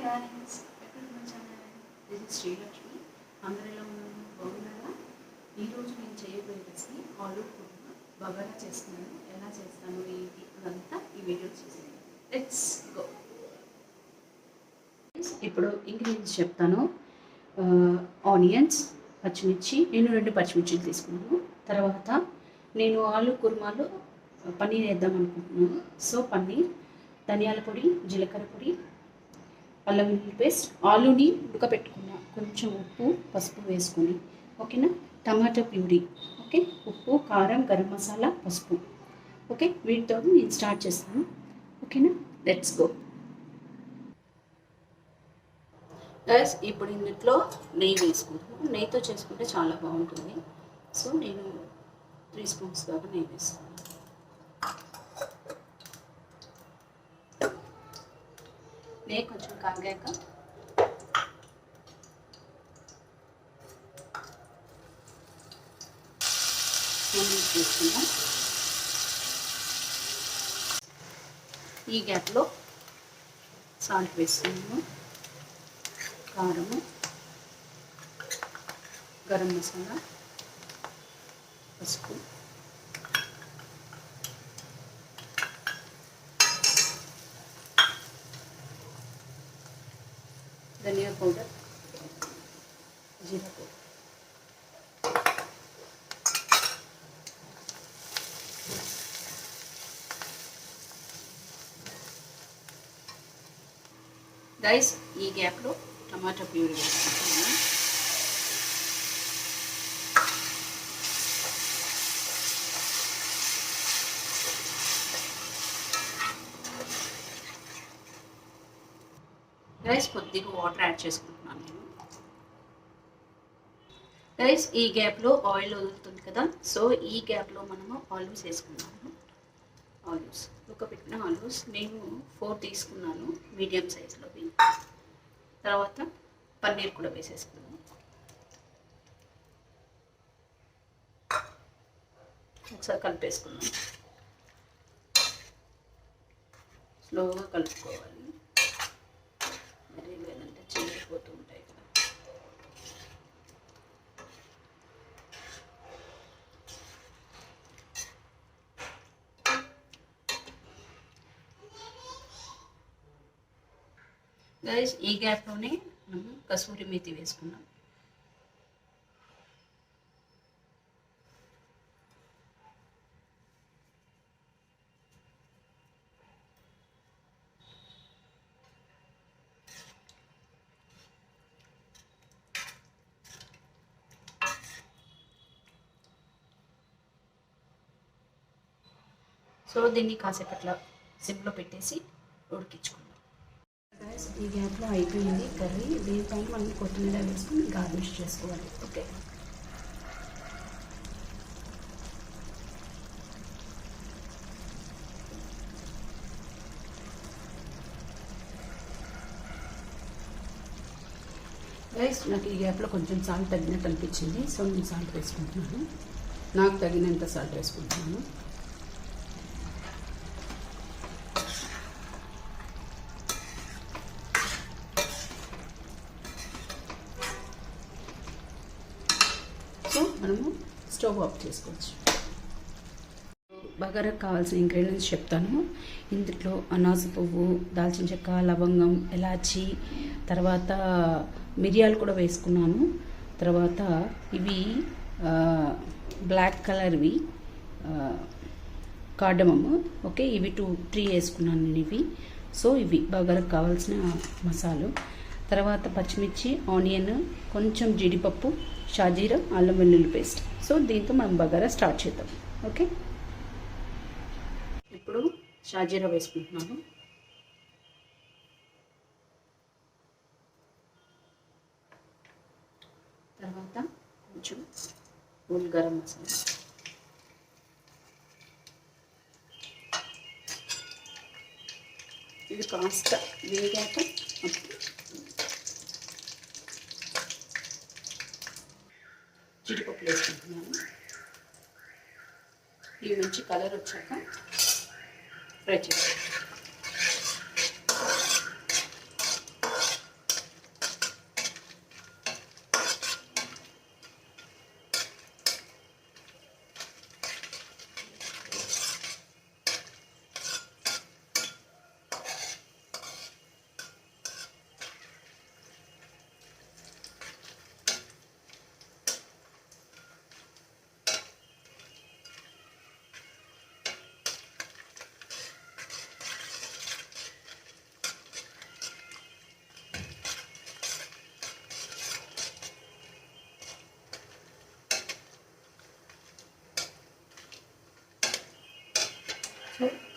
guys, welcome to my channel. This is Srilakshmi. అందరూ ఎలా ఉన్నారు? బాగున్నారా? ఈరోజు నేను చేయబోయే రెసిపీ ఆలూ కుర్మా బగారా చేస్తున్నాను. ఎలా చేస్తాను ఏంటి అదంతా ఈ వీడియో చూసేయండి. Let's go. ఇప్పుడు ఇంగ్రీడియంట్స్ చెప్తాను. ఆనియన్స్, పచ్చిమిర్చి, నేను 2 పచ్చిమిర్చిలు తీసుకున్నాను. తర్వాత నేను ఆలూ కుర్మాలో పన్నీర్ వేద్దాం అనుకుంటున్నాను. సో పన్నీర్, ధనియాల పొడి, జీలకర్ర పొడి, అల్లం వెల్లుల్లి పేస్ట్, ఆలూని ఉడకపెట్టుకున్నా, కొంచెం ఉప్పు పసుపు వేసుకొని, ఓకేనా, టమాటా ప్యూరీ, ఓకే, ఉప్పు కారం గరం మసాలా పసుపు, ఓకే, వీటితో నేను స్టార్ట్ చేస్తాను. ఓకేనా, లెట్స్ గో. గైస్, ఇప్పుడు ఇందులో నెయ్యి వేసుకుంటాను. నెయ్యితో చేసుకుంటే చాలా బాగుంటుంది. సో నేను 3 స్పూన్స్ దాకా నెయ్యి వేస్తాను. నెయ్యి కొంచెం కాగాక వేసుకుందాం. ఈ గ్యాప్లో సాల్ట్ వేస్తున్నాము, కారము, గరం మసాలా, పసుపు, ధనియా పౌడర్, జీరా పౌడర్. గైస్, ఈ గ్యాప్లో టమాటా ప్యూరీ వేసుకుంటున్నాను. గైస్, కొద్దిగా వాటర్ యాడ్ చేసుకుంటున్నాను నేను. గైస్, ఈ గ్యాప్లో ఆయిల్ వదులుతుంది కదా, సో ఈ గ్యాప్లో మనము ఆలూస్ వేసుకున్నాము. ఆలూస్ ఉడకబెట్టిన ఆలూస్ నేను 4 తీసుకున్నాను, మీడియం సైజులోవి. తర్వాత పన్నీర్ కూడా వేసేసుకున్నాను. ఒకసారి కలిపేసుకున్నాను. స్లోగా కలుపుకోవాలి, మరి లేదంటే చిరిగిపోతూ ఉంటాయి కదా. గైస్, ఈ గ్యాప్లోనే మనం కసూరి మేతి వేసుకున్నాం. సో దీన్ని కాసేపట్ల సిమ్లో పెట్టేసి ఉడికించుకుందాం. ఈ గ్యాప్లో అయిపోయింది కర్రీ. దీనిపైన మనం కొత్తిమీర వేసుకుని గార్నిష్ చేసుకోవాలి. ఓకే, రైస్, నాకు ఈ గ్యాప్లో కొంచెం సాల్ట్ తగినట్టు అనిపించింది. సో నేను సాల్ట్ వేసుకుంటున్నాను. నాకు తగినంత సాల్ట్ వేసుకుంటున్నాను. సో మనము స్టవ్ ఆఫ్ చేసుకోవచ్చు. బగారాకు కావాల్సిన ఇంగ్రీడియంట్స్ చెప్తాను. ఇందులో అనాస పువ్వు, దాల్చిన చెక్క, లవంగం, ఎలాచి, తర్వాత మిరియాలు కూడా వేసుకున్నాను. తర్వాత ఇవి బ్లాక్ కలర్వి కార్డమమ్, ఓకే, ఇవి 2-3 వేసుకున్నాను నేను ఇవి. సో ఇవి బగారాకు కావాల్సిన మసాలు. తర్వాత పచ్చిమిర్చి, ఆనియన్, కొంచెం జీడిపప్పు, షాజీరా, అల్లం వెల్లుల్లి పేస్ట్. సో దీంతో మనం బగారా స్టార్ట్ చేద్దాం. ఓకే, ఇప్పుడు షాజీరా వేసుకుంటున్నాను. తర్వాత కొంచెం హోల్ గరం మసాలా, ఇది కాస్త వేగాక జీడిపప్పు వేసుకుంటున్నాను. ఇవి మంచి కలర్ వచ్చాక ఫ్రై చేసుకోవాలి.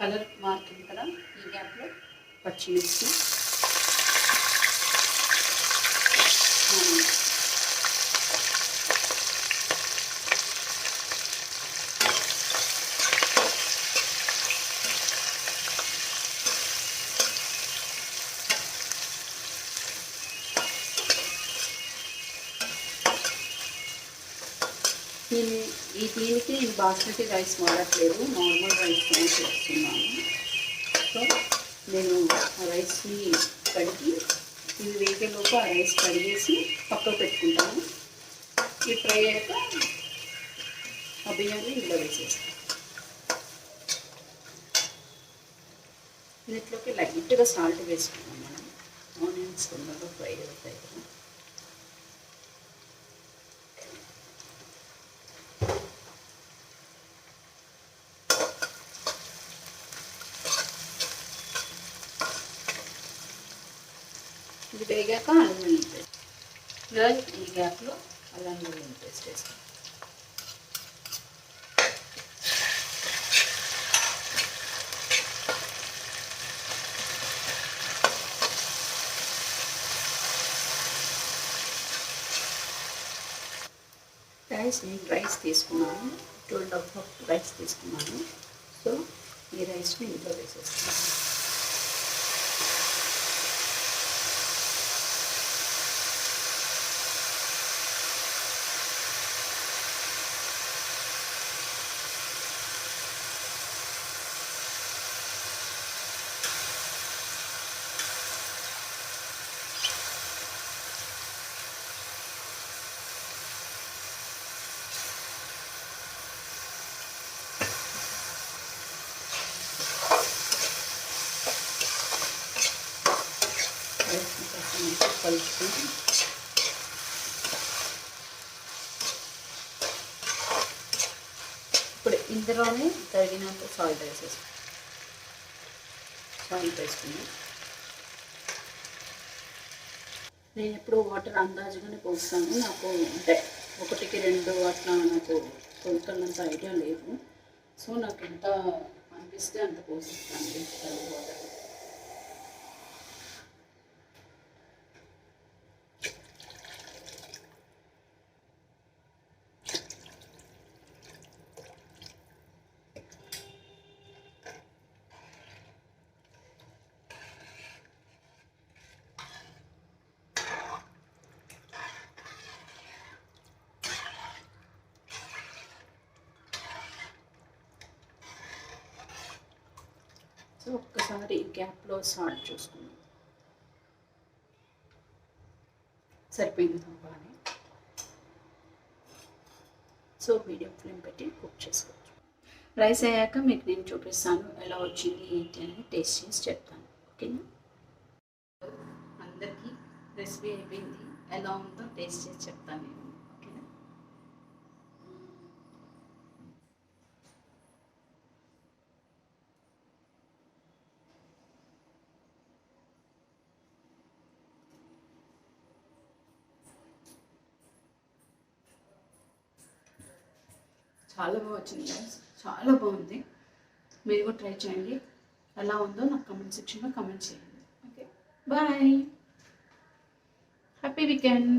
కలర్ మారుతుంది కదా, ఈ గ్యాప్లో పచ్చిమిర్చి, దీనికి బాస్మతి రైస్ వాడట్లేదు, నార్మల్ రైస్ చేస్తున్నాను. సో నేను ఆ రైస్ని కడిగి ఇది వేగేలోపు ఆ రైస్ కడిగేసి పక్కకు పెట్టుకుంటాను. ఇది ఫ్రై అయ్యాక ఆ బియ్యాన్ని ఇందులో వేసేస్తాను. దీంట్లోకి లైట్గా సాల్ట్ వేసుకున్నాం మనం, ఆనియన్స్ తొందరగా ఫ్రై అవుతాయి కదా. ఇది వేగాక అల్లం వెల్లుల్లి పేస్ట్, ఇలా ఈ గ్యాప్లో అల్లం వెల్లుల్లి పేస్ట్ వేస్తాం. నేను రైస్ తీసుకున్నాను, 12 కప్ రైస్ తీసుకున్నాను. సో ఈ రైస్ని ఇంట్లో వేసేస్తాను. కలుపుకొని ఇప్పుడు ఇందులోనే తగినంత సాల్ట్ వేసేస్తాం. సాల్ట్ వేసుకుని నేను ఎప్పుడు వాటర్ అందాజుగానే పోస్తాను. నాకు అంటే 1కి 2 అట్లా నాకు కొలుతున్నంత ఐడియా లేదు. సో నాకు ఎంత అనిపిస్తే అంత పోసిస్తాను వాటర్. సో ఒక్కసారి గ్యాప్లో సాల్ట్ చూసుకున్నాం, సరిపోయింది బాగానే. సో మీడియం ఫ్లేమ్ పెట్టి కుక్ చేసుకోవచ్చు. రైస్ అయ్యాక మీకు నేను చూపిస్తాను ఎలా వచ్చింది ఏంటి అని, టేస్ట్ చేసి చెప్తాను. ఓకేనా? అందరికీ రెసిపీ అయిపోయింది, ఎలా ఉందో టేస్ట్ చేసి చెప్తాను నేను. ఓకేనా? చాలా బాగా వచ్చింది, చాలా బాగుంది. మీరు కూడా ట్రై చేయండి, ఎలా ఉందో నాకు కమెంట్ సెక్షన్లో కమెంట్ చేయండి. Okay, bye, happy weekend.